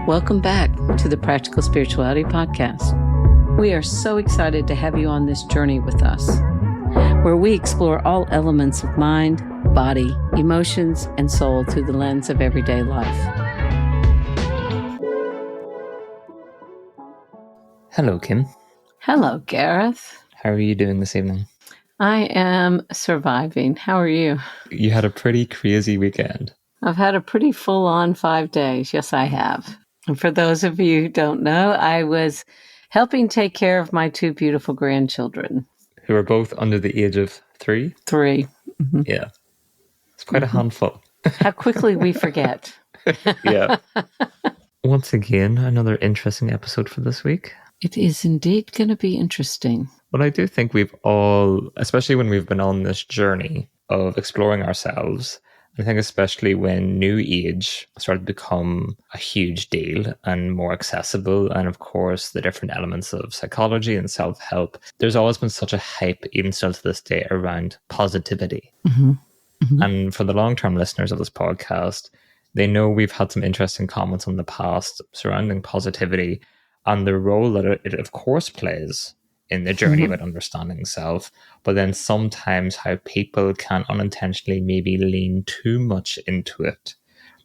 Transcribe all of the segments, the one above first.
Welcome back to the Practical Spirituality Podcast. We are so excited to have you on this journey with us, where we explore all elements of mind, body, emotions, and soul through the lens of everyday life. Hello, Kim. Hello, Gareth. How are you doing this evening? I am surviving. How are you? You had a pretty crazy weekend. I've had a pretty full-on 5 days. Yes, I have. And for those of you who don't know, I was helping take care of my 2 beautiful grandchildren. Who are both under the age of 3? 3. Mm-hmm. Yeah. It's quite a handful. How quickly we forget. Yeah. Once again, another interesting episode for this week. It is indeed going to be interesting. But I do think we've all, especially when we've been on this journey of exploring ourselves, I think especially when New Age started to become a huge deal and more accessible, and of course the different elements of psychology and self-help, there's always been such a hype, even still to this day, around positivity. Mm-hmm. Mm-hmm. And for the long-term listeners of this podcast, they know we've had some interesting comments in the past surrounding positivity and the role that it of course plays in the journey about understanding self, but then sometimes how people can unintentionally maybe lean too much into it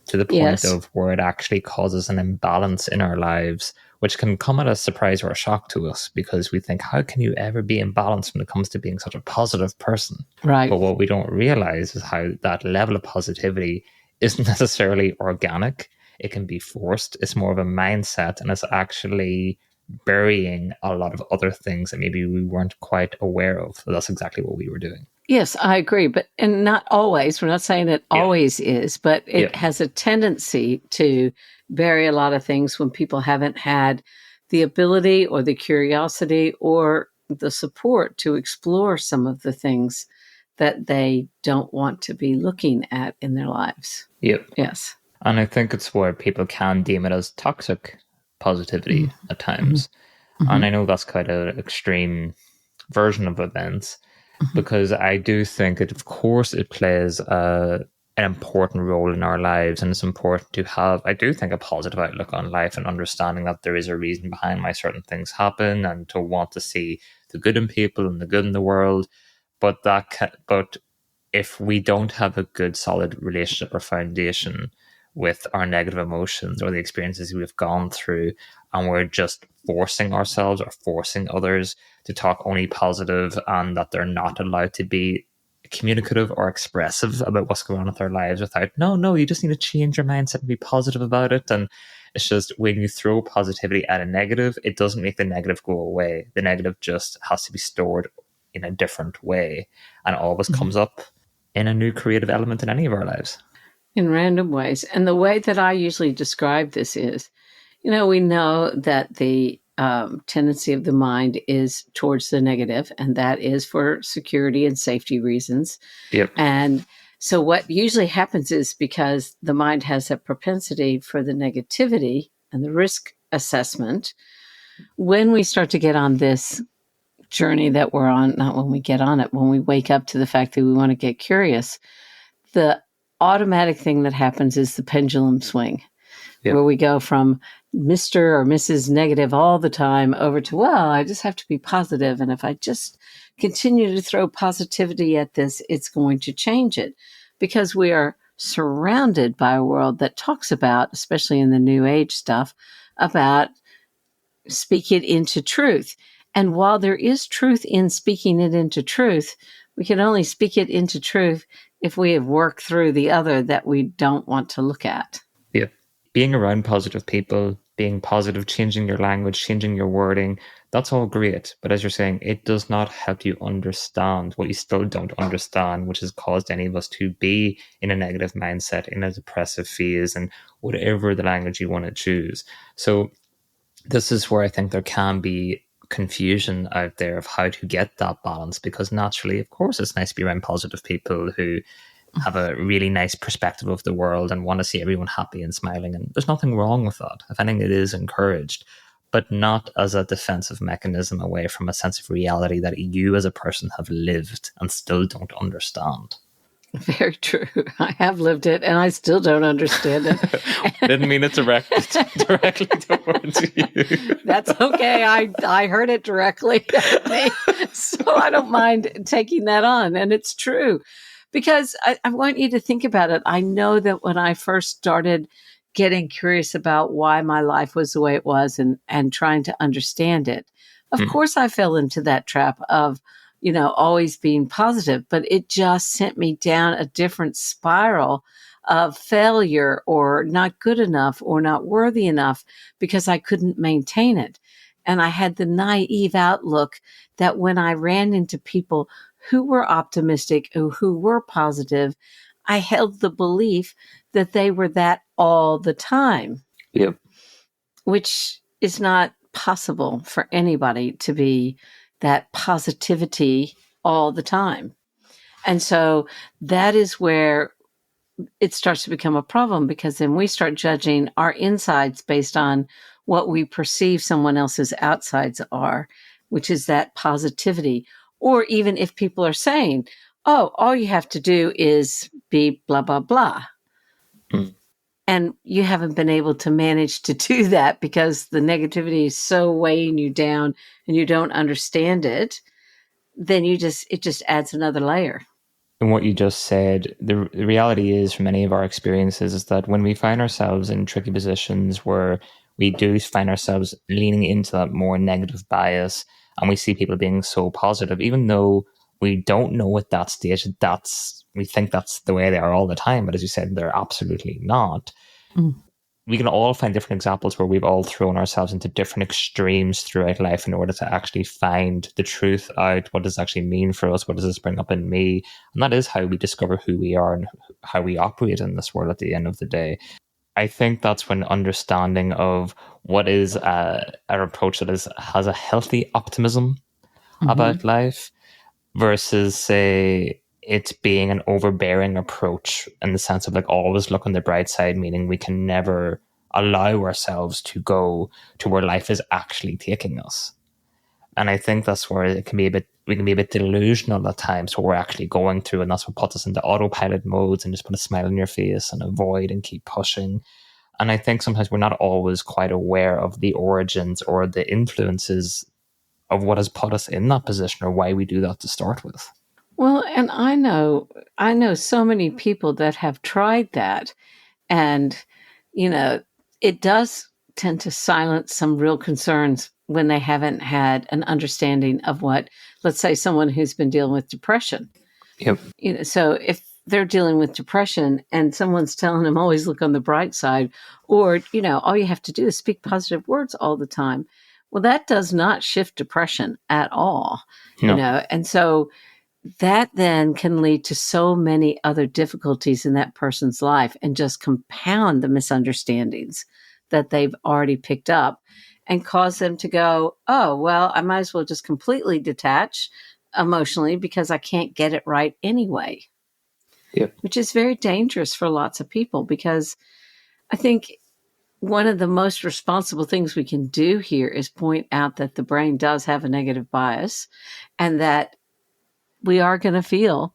to the point of where it actually causes an imbalance in our lives, which can come at a surprise or a shock to us because we think, how can you ever be imbalanced when it comes to being such a positive person? Right. But what we don't realize is how that level of positivity isn't necessarily organic. It can be forced. It's more of a mindset, and it's actually burying a lot of other things that maybe we weren't quite aware of. So that's exactly what we were doing. Yes, I agree. And not always. We're not saying it always is, but it has a tendency to bury a lot of things when people haven't had the ability or the curiosity or the support to explore some of the things that they don't want to be looking at in their lives. Yep. Yes. And I think it's where people can deem it as toxic positivity at times. Mm-hmm. And I know that's quite an extreme version of events, because I do think that, of course, it plays an important role in our lives, and it's important to have, I do think, a positive outlook on life and understanding that there is a reason behind why certain things happen, and to want to see the good in people and the good in the world. But if we don't have a good, solid relationship or foundation with our negative emotions or the experiences we've gone through, and we're just forcing ourselves or forcing others to talk only positive, and that they're not allowed to be communicative or expressive about what's going on with their lives without, no, you just need to change your mindset and be positive about it. And it's just, when you throw positivity at a negative, it doesn't make the negative go away. The negative just has to be stored in a different way, and always comes up in a new creative element in any of our lives. In random ways. And the way that I usually describe this is, we know that the tendency of the mind is towards the negative, and that is for security and safety reasons. Yep. And so what usually happens is, because the mind has a propensity for the negativity and the risk assessment, when we start to get on this journey that we're on, not when we get on it, when we wake up to the fact that we want to get curious, the automatic thing that happens is the pendulum swing, where we go from Mr. or Mrs. Negative all the time over to, well, I just have to be positive. And if I just continue to throw positivity at this, it's going to change it. Because we are surrounded by a world that talks about, especially in the New Age stuff, about speak it into truth. And while there is truth in speaking it into truth, we can only speak it into truth if we have worked through the other that we don't want to look at. Yeah. Being around positive people, being positive, changing your language, changing your wording, that's all great. But as you're saying, it does not help you understand what you still don't understand, which has caused any of us to be in a negative mindset, in a depressive phase, and whatever the language you want to choose. So this is where I think there can be confusion out there of how to get that balance, because naturally, of course, it's nice to be around positive people who have a really nice perspective of the world and want to see everyone happy and smiling, and there's nothing wrong with that. If anything, it is encouraged, but not as a defensive mechanism away from a sense of reality that you as a person have lived and still don't understand. Very true. I have lived it and I still don't understand it. Didn't mean it directly towards you. That's okay. I heard it directly at me. So I don't mind taking that on. And it's true because I want you to think about it. I know that when I first started getting curious about why my life was the way it was and trying to understand it, of course I fell into that trap of, always being positive, but it just sent me down a different spiral of failure or not good enough or not worthy enough because I couldn't maintain it. And I had the naive outlook that when I ran into people who were optimistic, who were positive, I held the belief that they were that all the time. Yep. Which is not possible for anybody to be that positivity all the time. And so that is where it starts to become a problem because then we start judging our insides based on what we perceive someone else's outsides are, which is that positivity. Or even if people are saying, oh, all you have to do is be blah, blah, blah. And you haven't been able to manage to do that because the negativity is so weighing you down and you don't understand it, then it just adds another layer. And what you just said, the reality is from many of our experiences is that when we find ourselves in tricky positions where we do find ourselves leaning into that more negative bias and we see people being so positive, even though we don't know at that stage we think that's the way they are all the time. But as you said, they're absolutely not. We can all find different examples where we've all thrown ourselves into different extremes throughout life in order to actually find the truth out. What does it actually mean for us? What does this bring up in me? And that is how we discover who we are and how we operate in this world at the end of the day. I think that's when understanding of what is an approach that has a healthy optimism about life versus, say, it being an overbearing approach in the sense of like always look on the bright side, meaning we can never allow ourselves to go to where life is actually taking us. And I think that's where we can be a bit delusional at times, where we're actually going through, and that's what puts us into autopilot modes and just put a smile on your face and avoid and keep pushing. And I think sometimes we're not always quite aware of the origins or the influences of what has put us in that position or why we do that to start with. Well, and I know so many people that have tried that, and it does tend to silence some real concerns when they haven't had an understanding of what, let's say, someone who's been dealing with depression. Yep. So if they're dealing with depression and someone's telling them always look on the bright side, or all you have to do is speak positive words all the time, well, that does not shift depression at all. No. And so that then can lead to so many other difficulties in that person's life and just compound the misunderstandings that they've already picked up and cause them to go, oh, well, I might as well just completely detach emotionally because I can't get it right anyway. Yep. Which is very dangerous for lots of people, because I think one of the most responsible things we can do here is point out that the brain does have a negative bias and that we are going to feel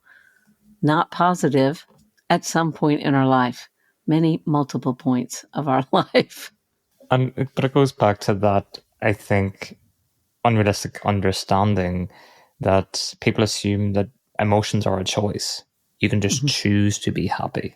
not positive at some point in our life, multiple points of our life. But it goes back to that, I think, unrealistic understanding that people assume that emotions are a choice. You can just choose to be happy.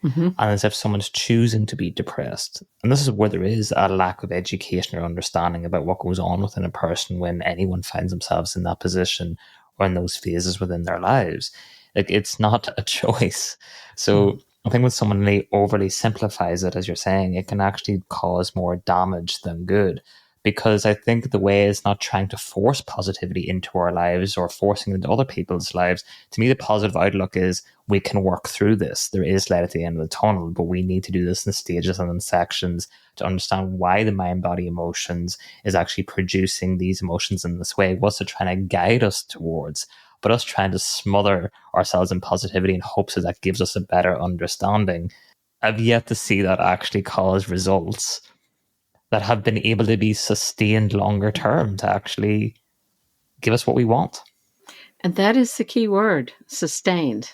And as if someone's choosing to be depressed. And this is where there is a lack of education or understanding about what goes on within a person when anyone finds themselves in that position or in those phases within their lives. Like, it's not a choice. So I think when someone overly simplifies it, as you're saying, it can actually cause more damage than good. Because I think the way is not trying to force positivity into our lives or forcing it into other people's lives. To me, the positive outlook is we can work through this. There is light at the end of the tunnel, but we need to do this in stages and in sections to understand why the mind-body emotions is actually producing these emotions in this way. What's it trying to guide us towards? But us trying to smother ourselves in positivity in hopes that gives us a better understanding. I've yet to see that actually cause results that have been able to be sustained longer term to actually give us what we want. And that is the key word, sustained.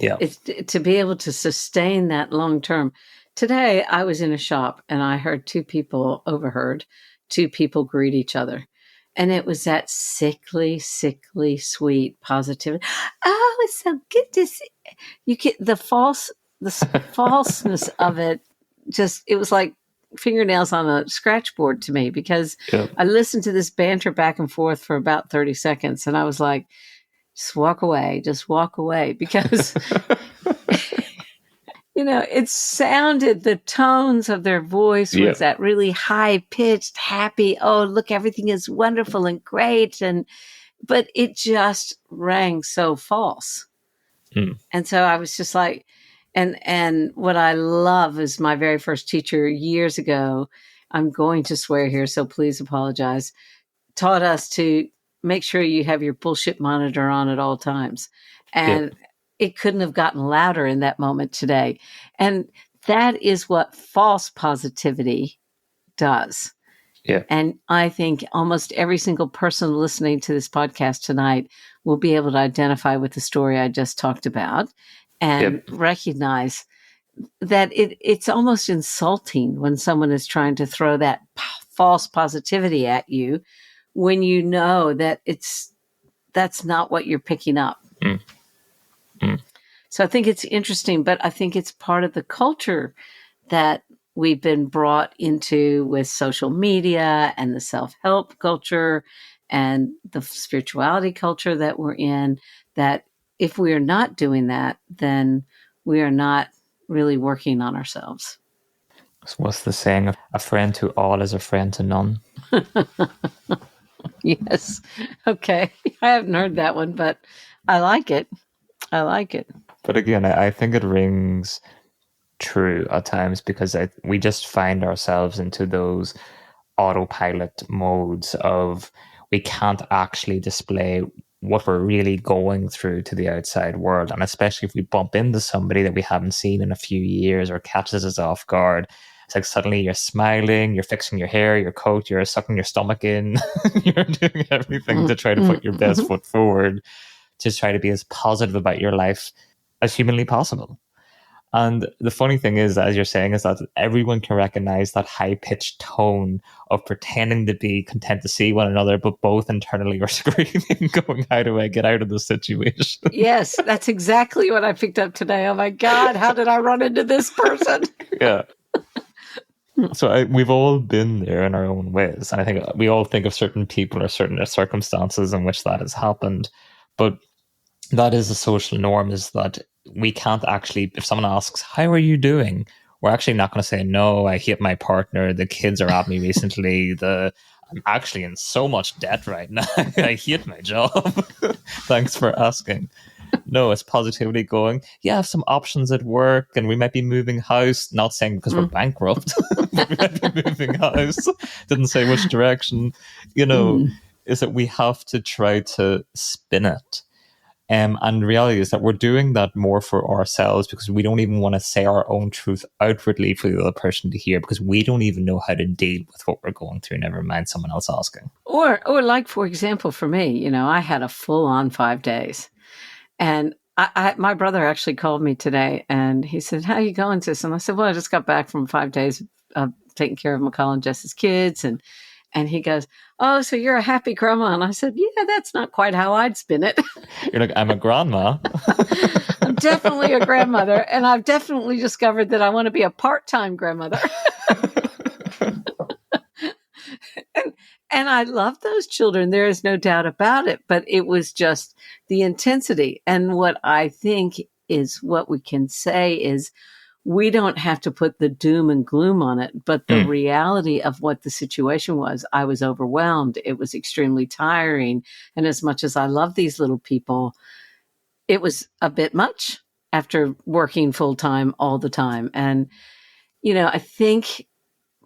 Yeah. It's to be able to sustain that long term. Today, I was in a shop and I overheard two people greet each other. And it was that sickly, sweet positivity. Oh, it's so good to see. You get the falseness of it. It was like fingernails on a scratch board to me, because Yeah. I listened to this banter back and forth for about 30 seconds. And I was like, just walk away, because it sounded, the tones of their voice Yeah. was that really high pitched, happy, oh, look, everything is wonderful and great. But it just rang so false. Mm. And so I was just like, and what I love is my very first teacher years ago, I'm going to swear here, so please apologize, taught us to make sure you have your bullshit monitor on at all times. Yeah. And it couldn't have gotten louder in that moment today. And that is what false positivity does. Yeah. And I think almost every single person listening to this podcast tonight will be able to identify with the story I just talked about and recognize that it's almost insulting when someone is trying to throw that false positivity at you, when you know that that's not what you're picking up. Mm. Mm. So I think it's interesting, but I think it's part of the culture that we've been brought into with social media and the self-help culture and the spirituality culture that we're in, that if we are not doing that, then we are not really working on ourselves. So what's the saying? A friend to all is a friend to none. Yes. Okay. I haven't heard that one, but I like it. But again, I think it rings true at times, because we just find ourselves into those autopilot modes of we can't actually display what we're really going through to the outside world. And especially if we bump into somebody that we haven't seen in a few years or catches us off guard, it's like suddenly you're smiling, you're fixing your hair, your coat, you're sucking your stomach in, you're doing everything to try to put your best foot forward, to try to be as positive about your life as humanly possible. And the funny thing is, as you're saying, is that everyone can recognize that high-pitched tone of pretending to be content to see one another, but both internally are screaming, going, how do I get out of this situation? Yes, that's exactly what I picked up today. Oh my God, how did I run into this person? Yeah. So we've all been there in our own ways. And I think we all think of certain people or certain circumstances in which that has happened. But that is a social norm, is that we can't actually, if someone asks, how are you doing? We're actually not going to say, no, I hate my partner. The kids are at me recently. I'm actually in so much debt right now. I hate my job. Thanks for asking. No, it's positivity going, yeah, I have some options at work and we might be moving house. Not saying because we're bankrupt, but we might be moving house. Didn't say which direction. Is that we have to try to spin it. And the reality is that we're doing that more for ourselves, because we don't even want to say our own truth outwardly for the other person to hear, because we don't even know how to deal with what we're going through, never mind someone else asking. Or like, for example, for me, I had a full-on 5 days. And my brother actually called me today and he said, how are you going, sis? And I said, well, I just got back from 5 days of taking care of McCall and Jess's kids. And he goes, oh, so you're a happy grandma. And I said, yeah, that's not quite how I'd spin it. You're like, I'm a grandma. I'm definitely a grandmother. And I've definitely discovered that I want to be a part-time grandmother. And I love those children. There is no doubt about it. But it was just the intensity. And what I think is what we can say is, we don't have to put the doom and gloom on it, but the reality of what the situation was. I was overwhelmed. It was extremely tiring. And as much as I love these little people, it was a bit much after working full time all the time. And, I think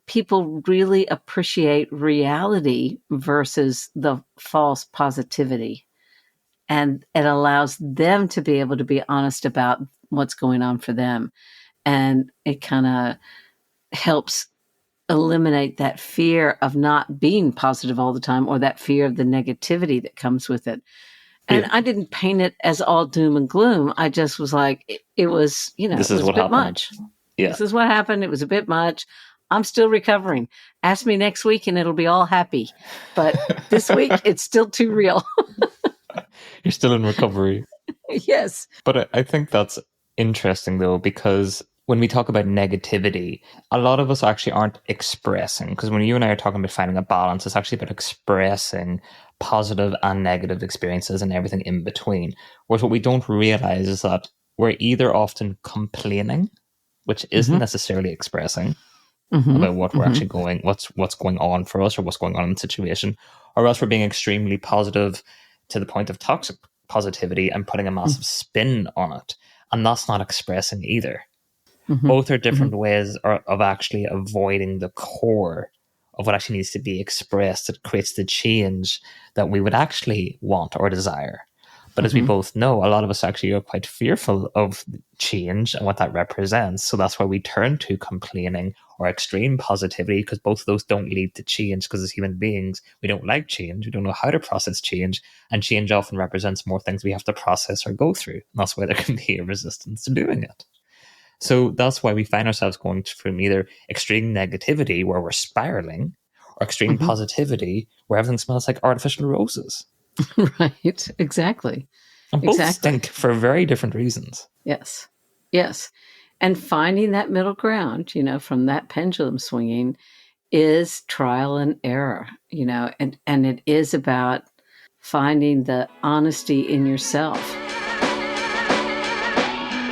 people really appreciate reality versus the false positivity. And it allows them to be able to be honest about what's going on for them. And it kind of helps eliminate that fear of not being positive all the time, or that fear of the negativity that comes with it. And I didn't paint it as all doom and gloom. I just was like, it was, This it is was what a bit happened. much. Yeah. This is what happened. It was a bit much. I'm still recovering. Ask me next week and it'll be all happy. But this week, it's still too real. You're still in recovery. Yes. But I think that's interesting, though, because when we talk about negativity, a lot of us actually aren't expressing, because when you and I are talking about finding a balance, it's actually about expressing positive and negative experiences and everything in between. Whereas what we don't realize is that we're either often complaining, which isn't necessarily expressing about what we're actually what's going on for us or what's going on in the situation, or else we're being extremely positive to the point of toxic positivity and putting a massive spin on it. And that's not expressing either. Both are different ways of actually avoiding the core of what actually needs to be expressed that creates the change that we would actually want or desire. But as we both know, a lot of us actually are quite fearful of change and what that represents. So that's why we turn to complaining or extreme positivity, because both of those don't lead to change, because as human beings, we don't like change. We don't know how to process change. And change often represents more things we have to process or go through. And that's why there can be a resistance to doing it. So that's why we find ourselves going from either extreme negativity, where we're spiraling, or extreme positivity, where everything smells like artificial roses. Right. Exactly. And both stink for very different reasons. Yes. Yes. And finding that middle ground, from that pendulum swinging is trial and error, and it is about finding the honesty in yourself.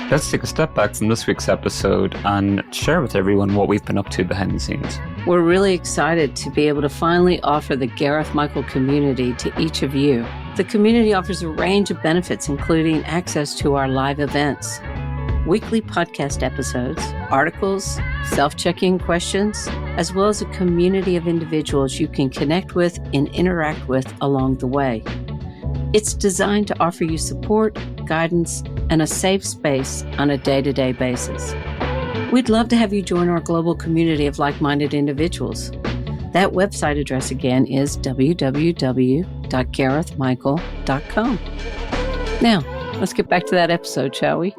Let's take a step back from this week's episode and share with everyone what we've been up to behind the scenes. We're really excited to be able to finally offer the Gareth Michael community to each of you. The community offers a range of benefits, including access to our live events, weekly podcast episodes, articles, self-checking questions, as well as a community of individuals you can connect with and interact with along the way. It's designed to offer you support, guidance, and a safe space on a day-to-day basis. We'd love to have you join our global community of like-minded individuals. That website address again is www.garethmichael.com. Now, let's get back to that episode, shall we?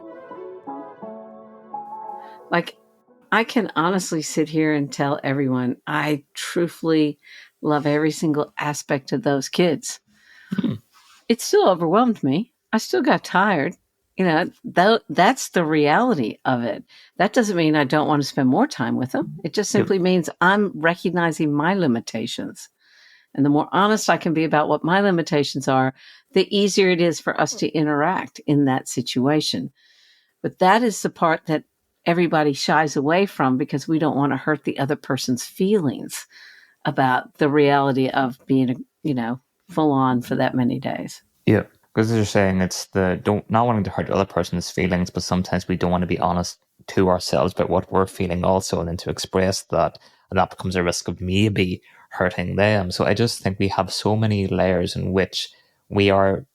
I can honestly sit here and tell everyone I truthfully love every single aspect of those kids. It still overwhelmed me. I still got tired. That's the reality of it. That doesn't mean I don't want to spend more time with them. It just simply means I'm recognizing my limitations. And the more honest I can be about what my limitations are, the easier it is for us to interact in that situation. But that is the part that everybody shies away from, because we don't want to hurt the other person's feelings about the reality of being, full on for that many days. Yeah, because you're saying it's not wanting to hurt the other person's feelings, but sometimes we don't want to be honest to ourselves about what we're feeling also, and then to express that, and that becomes a risk of maybe hurting them. So I just think we have so many layers in which we are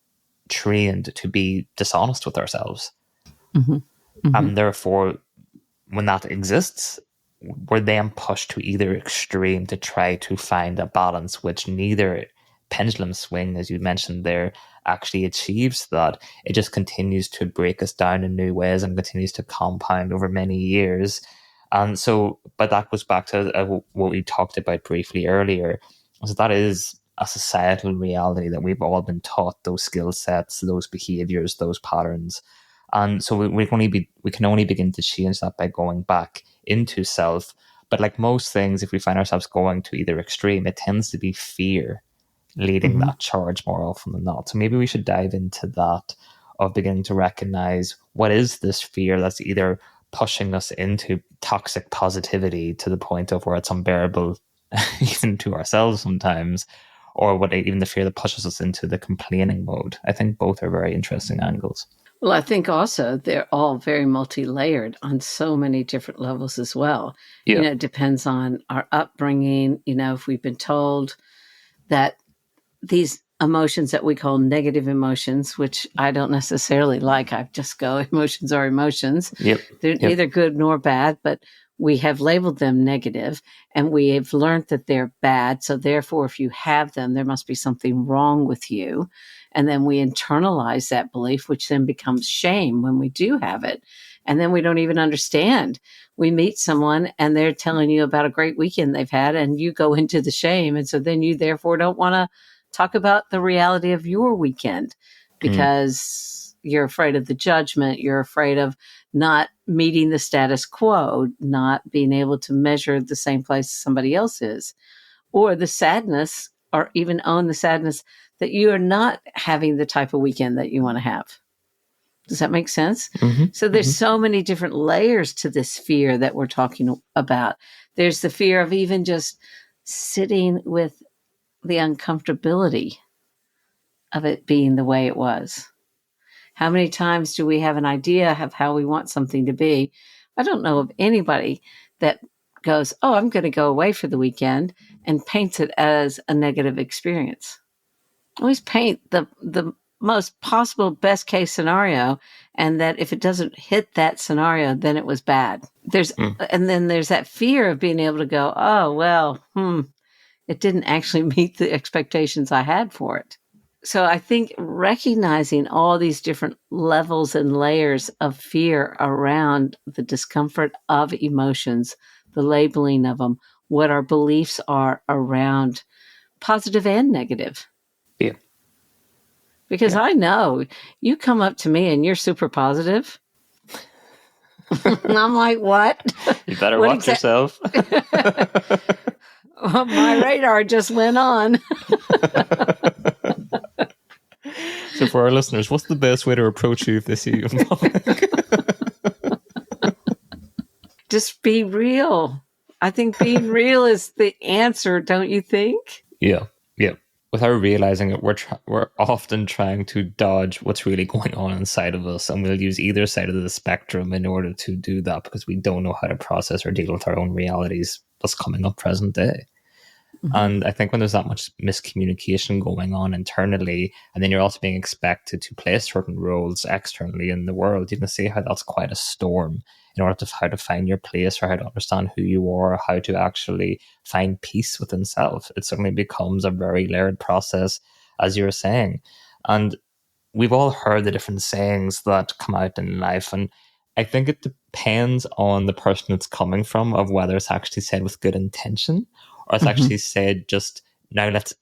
trained to be dishonest with ourselves. And therefore, when that exists, we're then pushed to either extreme to try to find a balance, which neither pendulum swing, as you mentioned there, actually achieves that. It just continues to break us down in new ways and continues to compound over many years. And so, but that goes back to what we talked about briefly earlier. So that is a societal reality that we've all been taught, those skill sets, those behaviors, those patterns. And so we can only begin to change that by going back into self. But like most things, if we find ourselves going to either extreme, it tends to be fear leading that charge more often than not. So maybe we should dive into that, of beginning to recognize what is this fear that's either pushing us into toxic positivity to the point of where it's unbearable even to ourselves sometimes, or what even the fear that pushes us into the complaining mode. I think both are very interesting angles. Well, I think also they're all very multi-layered on so many different levels as well. Yeah. It depends on our upbringing. If we've been told that these emotions that we call negative emotions, which I don't necessarily like, I just go, emotions are emotions. Yep. They're neither good nor bad, but we have labeled them negative, and we have learned that they're bad. So therefore, if you have them, there must be something wrong with you. And then we internalize that belief, which then becomes shame when we do have it. And then we don't even understand. We meet someone and they're telling you about a great weekend they've had, and you go into the shame. And so then you therefore don't want to talk about the reality of your weekend because you're afraid of the judgment. You're afraid of not meeting the status quo, not being able to measure the same place somebody else is, or the sadness, or even own the sadness that you are not having the type of weekend that you want to have. Does that make sense? So there's so many different layers to this fear that we're talking about. There's the fear of even just sitting with the uncomfortability of it being the way it was. How many times do we have an idea of how we want something to be? I don't know of anybody that goes, oh, I'm going to go away for the weekend, and paints it as a negative experience. Always paint the most possible best case scenario, and that if it doesn't hit that scenario, then it was bad. And then there's that fear of being able to go, oh, well, it didn't actually meet the expectations I had for it. So I think recognizing all these different levels and layers of fear around the discomfort of emotions, the labeling of them, what our beliefs are around positive and negative. Yeah. Because I know you come up to me and you're super positive. And I'm like, what? You better watch yourself. Well, my radar just went on. So for our listeners, what's the best way to approach you if they see you in public? Just be real. I think being real is the answer, don't you think? Yeah. Without realizing it, we're often trying to dodge what's really going on inside of us, and we'll use either side of the spectrum in order to do that because we don't know how to process or deal with our own realities that's coming up present day. And I think when there's that much miscommunication going on internally, and then you're also being expected to play certain roles externally in the world, you can see how that's quite a storm in order to how to find your place or how to understand who you are, how to actually find peace within self. It suddenly becomes a very layered process, as you were saying. And we've all heard the different sayings that come out in life, and I think it depends on the person it's coming from, of whether it's actually said with good intention or it's actually said just, now let's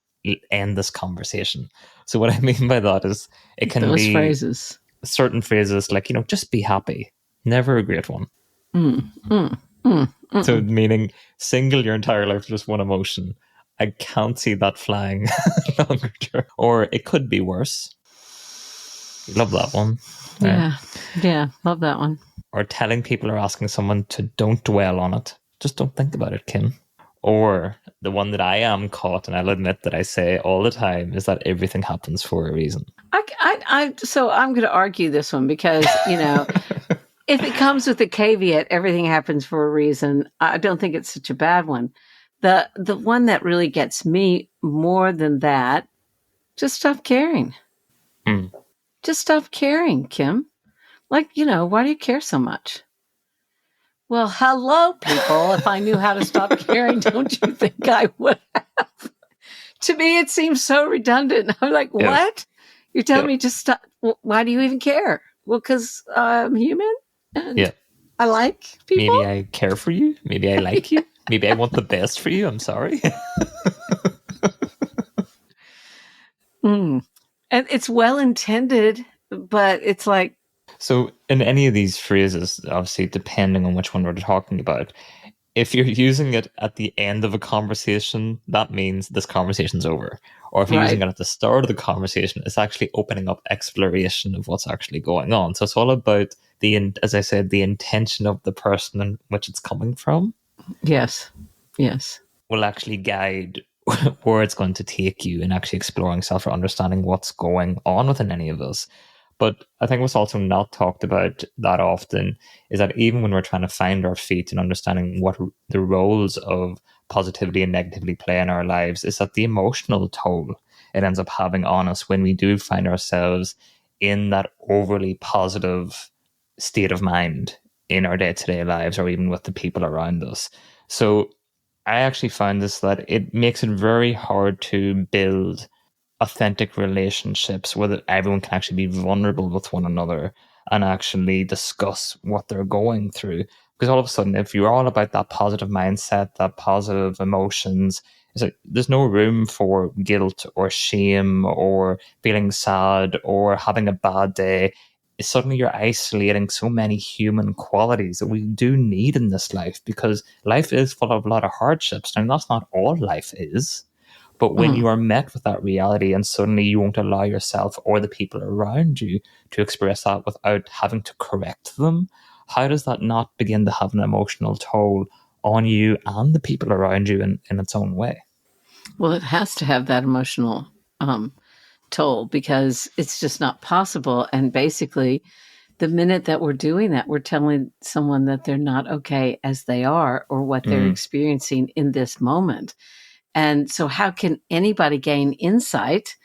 end this conversation. So what I mean by that is it can Those be phrases. Certain phrases like, just be happy. Never a great one. So meaning single your entire life to just one emotion. I can't see that flying longer term. Or it could be worse. Love that one. Yeah, love that one. Or telling people or asking someone to don't dwell on it. Just don't think about it, Kim. Or the one that I am caught, and I'll admit that I say all the time, is that everything happens for a reason. So I'm going to argue this one because, if it comes with a caveat, everything happens for a reason, I don't think it's such a bad one. The one that really gets me more than that, just stop caring. Just stop caring, Kim. Like, why do you care so much? Well, hello, people. If I knew how to stop caring, don't you think I would have? To me, it seems so redundant. I'm like, what? You're telling me just stop. Why do you even care? Well, because I'm human and I like people. Maybe I care for you. Maybe I like you. Maybe I want the best for you. I'm sorry. And it's well intended, but it's like. So in any of these phrases, obviously, depending on which one we're talking about, if you're using it at the end of a conversation, that means this conversation's over. Or if you're using it at the start of the conversation, it's actually opening up exploration of what's actually going on. So it's all about as I said, the intention of the person in which it's coming from. Yes. Will actually guide where it's going to take you in actually exploring self or understanding what's going on within any of us. But I think what's also not talked about that often is that even when we're trying to find our feet and understanding what the roles of positivity and negativity play in our lives, is that the emotional toll it ends up having on us when we do find ourselves in that overly positive state of mind in our day-to-day lives or even with the people around us. So I actually find this that it makes it very hard to build authentic relationships where everyone can actually be vulnerable with one another and actually discuss what they're going through. Because all of a sudden, if you're all about that positive mindset, that positive emotions, it's like there's no room for guilt or shame or feeling sad or having a bad day. Suddenly you're isolating so many human qualities that we do need in this life, because life is full of a lot of hardships, and that's not all life is. But when you are met with that reality and suddenly you won't allow yourself or the people around you to express that without having to correct them, how does that not begin to have an emotional toll on you and the people around you in its own way? Well, it has to have that emotional toll, because it's just not possible. And basically, the minute that we're doing that, we're telling someone that they're not okay as they are or what they're experiencing in this moment. And so how can anybody gain insight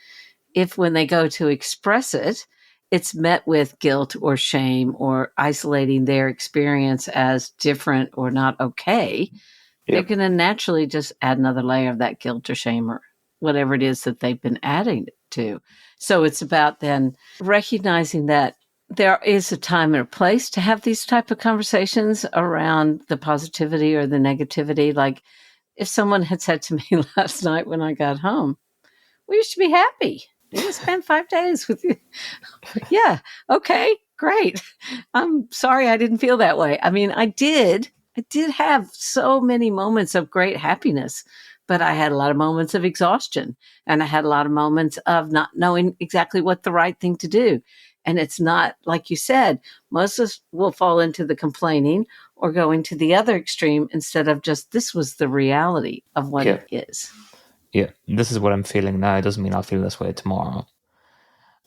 if when they go to express it, it's met with guilt or shame or isolating their experience as different or not okay? They're going to naturally just add another layer of that guilt or shame or whatever it is that they've been adding to. So it's about then recognizing that there is a time and a place to have these type of conversations around the positivity or the negativity. Like if someone had said to me last night when I got home, we should be happy. We're going to spend 5 days with you. Yeah. Okay, great. I'm sorry I didn't feel that way. I mean, I did have so many moments of great happiness, but I had a lot of moments of exhaustion, and I had a lot of moments of not knowing exactly what the right thing to do. And it's not, like you said, most of us will fall into the complaining or going to the other extreme instead of just, this was the reality of what it is. Yeah, this is what I'm feeling now. It doesn't mean I'll feel this way tomorrow.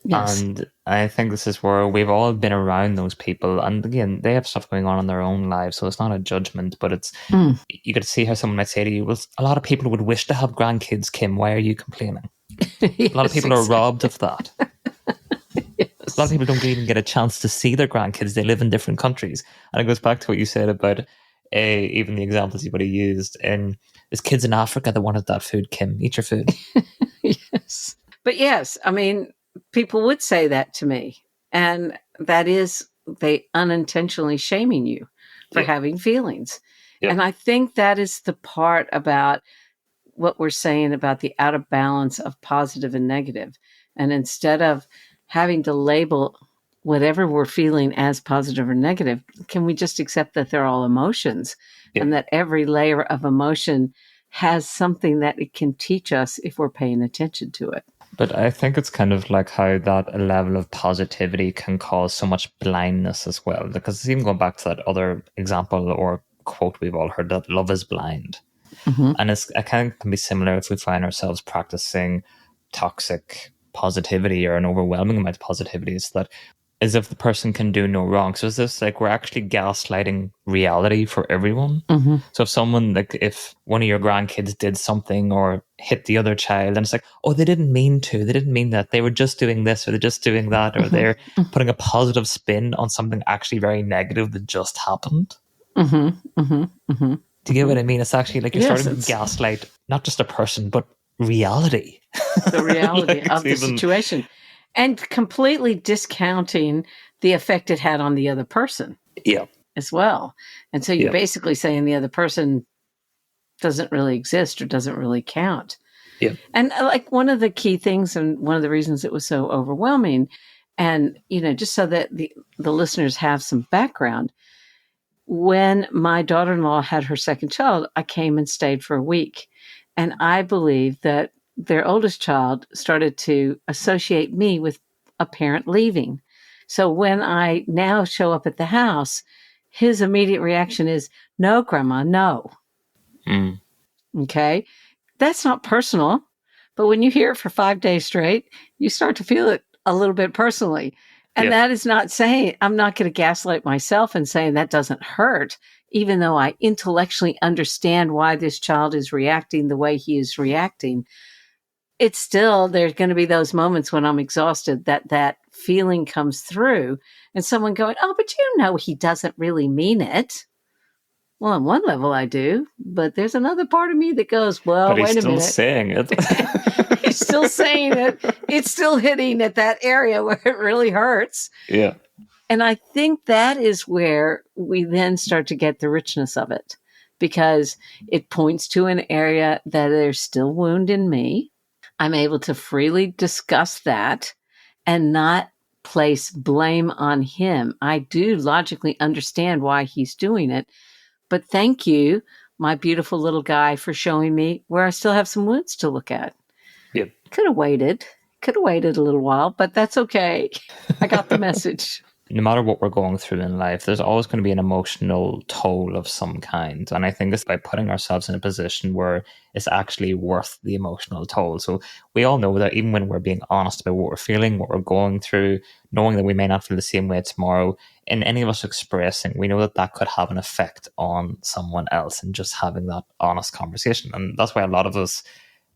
Yes. And I think this is where we've all been around those people. And again, they have stuff going on in their own lives. So it's not a judgment, but it's, you could see how someone might say to you, well, a lot of people would wish to have grandkids, Kim. Why are you complaining? Yes, a lot of people are robbed of that. Yes. A lot of people don't even get a chance to see their grandkids. They live in different countries. And it goes back to what you said about even the examples you would have used. And there's kids in Africa that wanted that food, Kim. Eat your food. Yes. But yes, I mean, people would say that to me. And that is, they unintentionally shaming you for having feelings. And I think that is the part about what we're saying about the out of balance of positive and negative. And instead of having to label whatever we're feeling as positive or negative, can we just accept that they're all emotions and that every layer of emotion has something that it can teach us if we're paying attention to it? But I think it's kind of like how that level of positivity can cause so much blindness as well. Because even going back to that other example or quote we've all heard, that love is blind. And it kind of can be similar if we find ourselves practicing toxic positivity or an overwhelming amount of positivity. It's that as if the person can do no wrong. So it's this like we're actually gaslighting reality for everyone. So if someone, like if one of your grandkids did something or hit the other child, and it's like, oh, they didn't mean to, they didn't mean that, they were just doing this or they're just doing that, or they're putting a positive spin on something actually very negative that just happened. Do you get what I mean? It's actually like you're starting to gaslight not just a person, but reality. The reality like of the situation. And completely discounting the effect it had on the other person as well. And so you're basically saying the other person doesn't really exist or doesn't really count. And like one of the key things and one of the reasons it was so overwhelming, and, you know, just so that the listeners have some background, when my daughter-in-law had her second child, I came and stayed for a week. And I believe that their oldest child started to associate me with a parent leaving. So when I now show up at the house, his immediate reaction is, no, Grandma, no. Okay. That's not personal. But when you hear it for 5 days straight, you start to feel it a little bit personally. And that is not saying, I'm not going to gaslight myself and saying that doesn't hurt, even though I intellectually understand why this child is reacting the way he is reacting. It's still, there's going to be those moments when I'm exhausted that feeling comes through and someone going, oh, but he doesn't really mean it. Well, on one level I do, but there's another part of me that goes, well, But he's wait a still minute. saying it. He's still saying it. It's still hitting at that area where it really hurts. Yeah. And I think that is where we then start to get the richness of it, because it points to an area that there's still wound in me. I'm able to freely discuss that and not place blame on him. I do logically understand why he's doing it, but thank you, my beautiful little guy, for showing me where I still have some wounds to look at. Yep. Could have waited a little while, but that's okay. I got the message. No matter what we're going through in life, there's always going to be an emotional toll of some kind. And I think it's by putting ourselves in a position where it's actually worth the emotional toll. So we all know that even when we're being honest about what we're feeling, what we're going through, knowing that we may not feel the same way tomorrow, in any of us expressing, we know that that could have an effect on someone else, and just having that honest conversation. And that's why a lot of us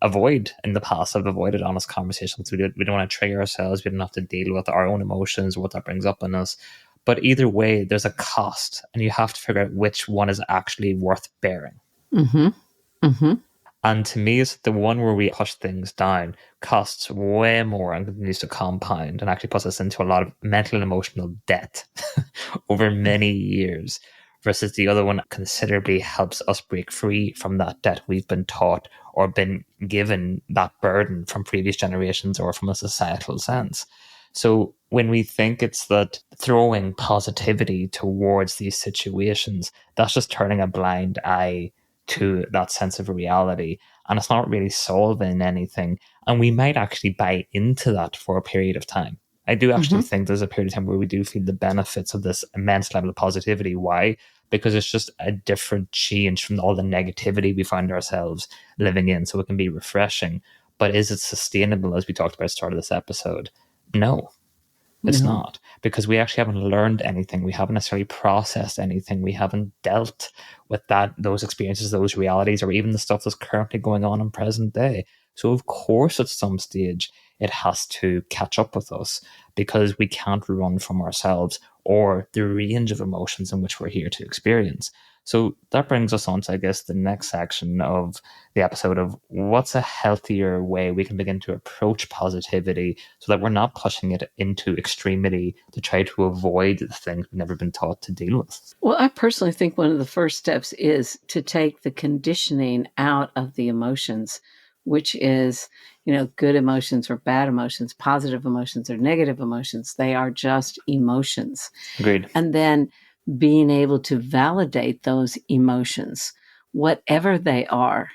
in the past have avoided honest conversations. We don't want to trigger ourselves. We don't have to deal with our own emotions or what that brings up in us. But either way, there's a cost, and you have to figure out which one is actually worth bearing. Mm-hmm. Mm-hmm. And to me, it's the one where we push things down costs way more and continues to compound and actually puts us into a lot of mental and emotional debt over many years, versus the other one considerably helps us break free from that debt we've been taught or been given that burden from previous generations or from a societal sense. So when we think it's that throwing positivity towards these situations, that's just turning a blind eye to that sense of reality. And it's not really solving anything. And we might actually buy into that for a period of time. I do actually think there's a period of time where we do feel the benefits of this immense level of positivity. Why? Because it's just a different change from all the negativity we find ourselves living in. So it can be refreshing. But is it sustainable, as we talked about at the start of this episode? No. It's not, because we actually haven't learned anything. We haven't necessarily processed anything. We haven't dealt with those experiences, those realities, or even the stuff that's currently going on in present day. So of course, at some stage, it has to catch up with us, because we can't run from ourselves or the range of emotions in which we're here to experience. So that brings us on to, I guess, the next section of the episode of what's a healthier way we can begin to approach positivity so that we're not pushing it into extremity to try to avoid the things we've never been taught to deal with. Well, I personally think one of the first steps is to take the conditioning out of the emotions, which is, good emotions or bad emotions, positive emotions or negative emotions. They are just emotions. Agreed. And then being able to validate those emotions, whatever they are.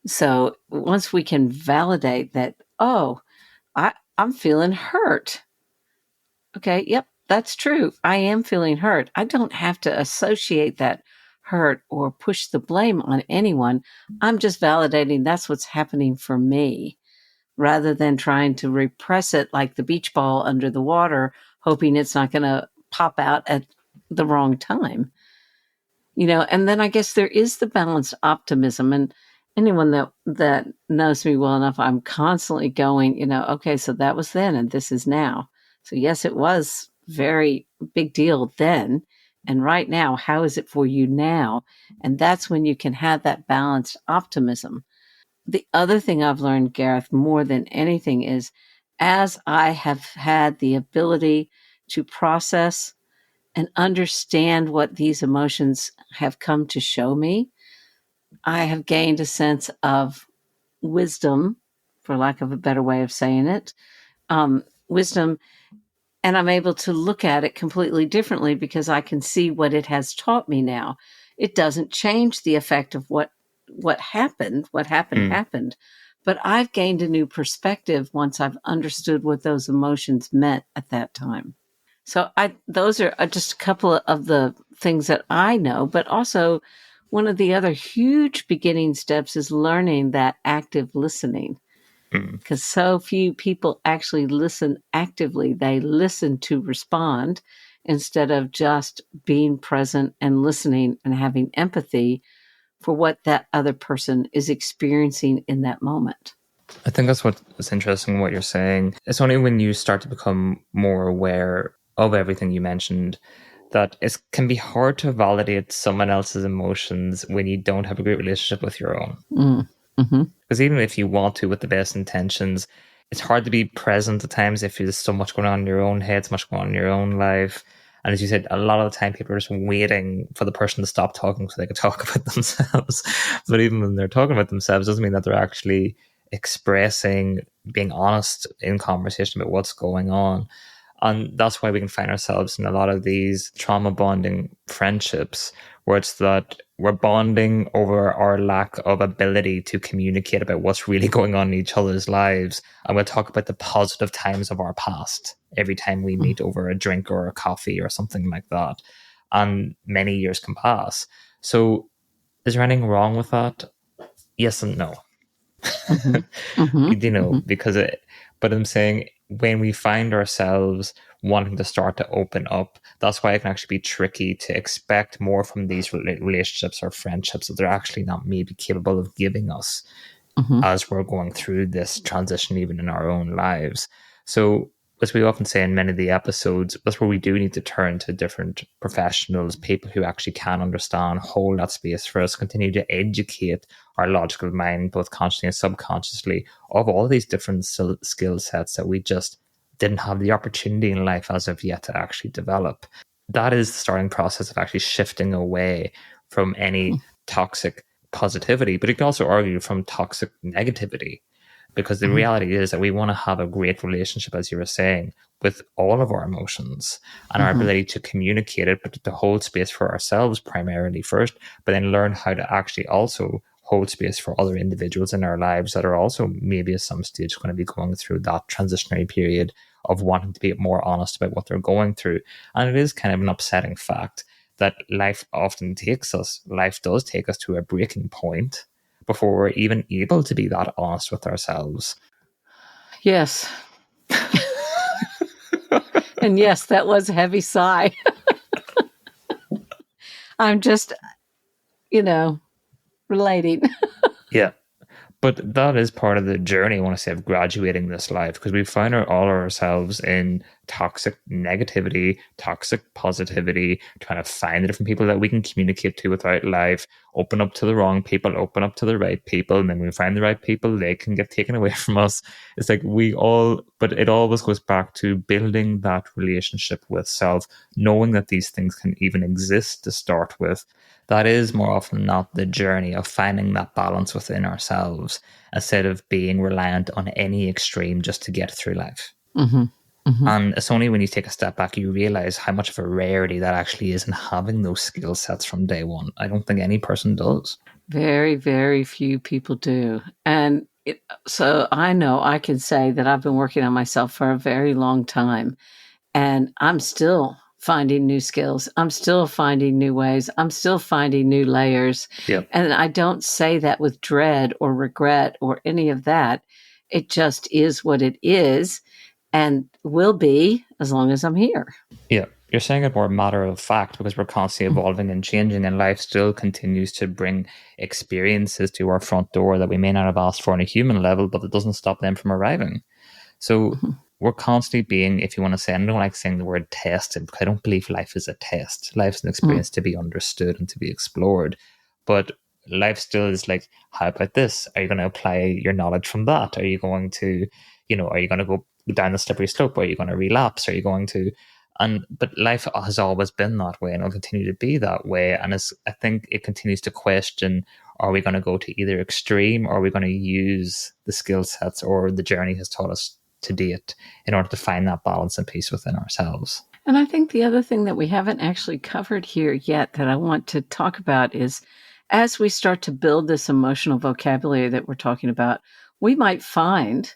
So once we can validate that, I'm feeling hurt. Okay, yep, that's true. I am feeling hurt. I don't have to associate that hurt or push the blame on anyone. I'm just validating that's what's happening for me, rather than trying to repress it like the beach ball under the water, hoping it's not going to pop out at the wrong time. And then I guess there is the balanced optimism. And anyone that knows me well enough, I'm constantly going, okay, so that was then and this is now. So yes, it was very big deal then. And right now, how is it for you now? And that's when you can have that balanced optimism. The other thing I've learned, Gareth, more than anything is, as I have had the ability to process and understand what these emotions have come to show me, I have gained a sense of wisdom, for lack of a better way of saying it, wisdom, and I'm able to look at it completely differently because I can see what it has taught me now. It doesn't change the effect of what happened. What happened. But I've gained a new perspective once I've understood what those emotions meant at that time. So those are just a couple of the things that I know, but also one of the other huge beginning steps is learning that active listening, because so few people actually listen actively. They listen to respond instead of just being present and listening and having empathy for what that other person is experiencing in that moment. I think that's what's interesting what you're saying. It's only when you start to become more aware of everything you mentioned that it can be hard to validate someone else's emotions when you don't have a great relationship with your own. Mm-hmm. Because even if you want to with the best intentions, it's hard to be present at times if there's so much going on in your own head, so much going on in your own life. And as you said, a lot of the time people are just waiting for the person to stop talking so they can talk about themselves. But even when they're talking about themselves, doesn't mean that they're actually expressing, being honest in conversation about what's going on. And that's why we can find ourselves in a lot of these trauma bonding friendships where it's that we're bonding over our lack of ability to communicate about what's really going on in each other's lives. And we'll talk about the positive times of our past every time we meet over a drink or a coffee or something like that. And many years can pass. So is there anything wrong with that? Yes and no. Because but I'm saying when we find ourselves wanting to start to open up, that's why it can actually be tricky to expect more from these relationships or friendships that they're actually not maybe capable of giving us as we're going through this transition, even in our own lives. So, as we often say in many of the episodes, that's where we do need to turn to different professionals, people who actually can understand, hold that space for us, continue to educate our logical mind, both consciously and subconsciously, of all these different skill sets that we just didn't have the opportunity in life as of yet to actually develop. That is the starting process of actually shifting away from any toxic positivity, but you can also argue from toxic negativity. Because the reality is that we want to have a great relationship, as you were saying, with all of our emotions and our ability to communicate it, but to hold space for ourselves primarily first, but then learn how to actually also hold space for other individuals in our lives that are also maybe at some stage going to be going through that transitionary period of wanting to be more honest about what they're going through. And it is kind of an upsetting fact that life does take us to a breaking point before we're even able to be that honest with ourselves. Yes. And yes, that was a heavy sigh. I'm just, relating. Yeah. But that is part of the journey, I want to say, of graduating this life, because we find all ourselves in toxic negativity, toxic positivity, trying to find the different people that we can communicate to without life, open up to the wrong people, open up to the right people, and then when we find the right people, they can get taken away from us. It's like but it always goes back to building that relationship with self, knowing that these things can even exist to start with. That is more often than not the journey of finding that balance within ourselves instead of being reliant on any extreme just to get through life. And it's only when you take a step back you realize how much of a rarity that actually is in having those skill sets from day one. I don't think any person does. Very, very few people do. And so I know I can say that I've been working on myself for a very long time, and I'm still finding new skills. I'm still finding new ways. I'm still finding new layers. Yep. And I don't say that with dread or regret or any of that. It just is what it is and will be as long as I'm here. Yeah. You're saying it more matter of fact because we're constantly evolving and changing, and life still continues to bring experiences to our front door that we may not have asked for on a human level, but it doesn't stop them from arriving. So we're constantly being, if you want to say, I don't like saying the word tested because I don't believe life is a test. Life's an experience to be understood and to be explored. But life still is like, how about this? Are you going to apply your knowledge from that? Are you going to, are you going to go down the slippery slope? Are you going to relapse? Are you going to... But life has always been that way and it'll continue to be that way. And I think it continues to question, are we going to go to either extreme, or are we going to use the skill sets or the journey has taught us to date in order to find that balance and peace within ourselves? And I think the other thing that we haven't actually covered here yet that I want to talk about is as we start to build this emotional vocabulary that we're talking about, we might find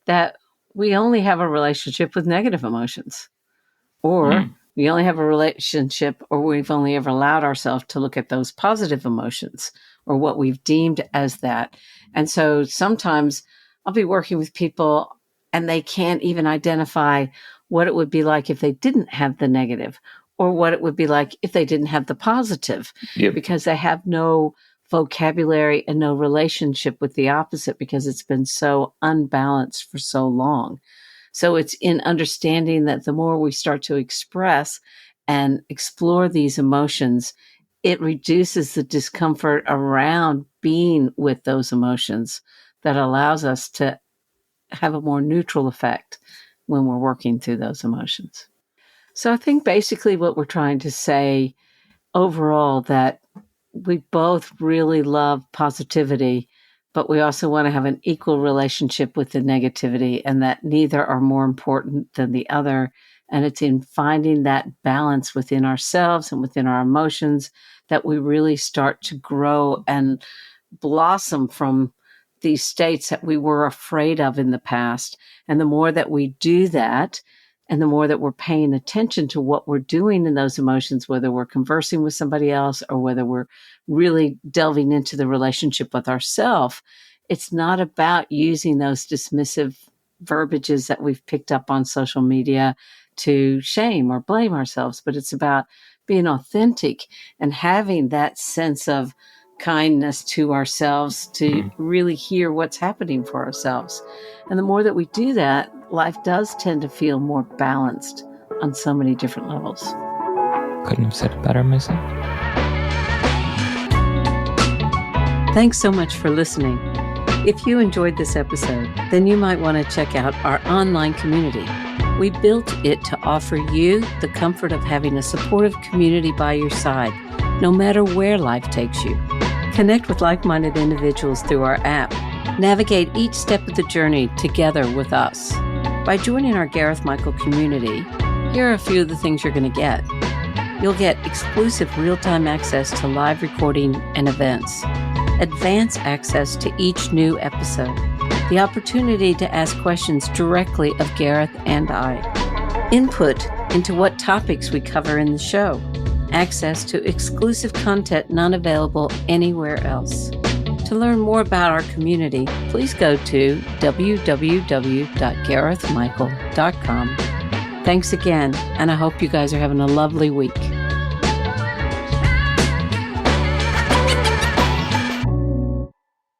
that we only have a relationship with negative emotions, or we only have a relationship, or we've only ever allowed ourselves to look at those positive emotions or what we've deemed as that. And so sometimes I'll be working with people and they can't even identify what it would be like if they didn't have the negative, or what it would be like if they didn't have the positive, Yep. because they have no vocabulary and no relationship with the opposite because it's been so unbalanced for so long. So it's in understanding that the more we start to express and explore these emotions, it reduces the discomfort around being with those emotions that allows us to have a more neutral effect when we're working through those emotions. So I think basically what we're trying to say overall, that we both really love positivity, but we also want to have an equal relationship with the negativity, and that neither are more important than the other. And it's in finding that balance within ourselves and within our emotions that we really start to grow and blossom from these states that we were afraid of in the past. And the more that we do that, and the more that we're paying attention to what we're doing in those emotions, whether we're conversing with somebody else or whether we're really delving into the relationship with ourselves, it's not about using those dismissive verbiages that we've picked up on social media to shame or blame ourselves, but it's about being authentic and having that sense of kindness to ourselves to really hear what's happening for ourselves. And the more that we do that, life does tend to feel more balanced on so many different levels. Couldn't have said it better myself. Thanks so much for listening. If you enjoyed this episode, then you might want to check out our online community. We built it to offer you the comfort of having a supportive community by your side, no matter where life takes you. Connect with like-minded individuals through our app. Navigate each step of the journey together with us. By joining our Gareth Michael community, here are a few of the things you're going to get. You'll get exclusive real-time access to live recording and events, advance access to each new episode, the opportunity to ask questions directly of Gareth and I, input into what topics we cover in the show, access to exclusive content not available anywhere else. To learn more about our community, please go to www.garethmichael.com. Thanks again, and I hope you guys are having a lovely week.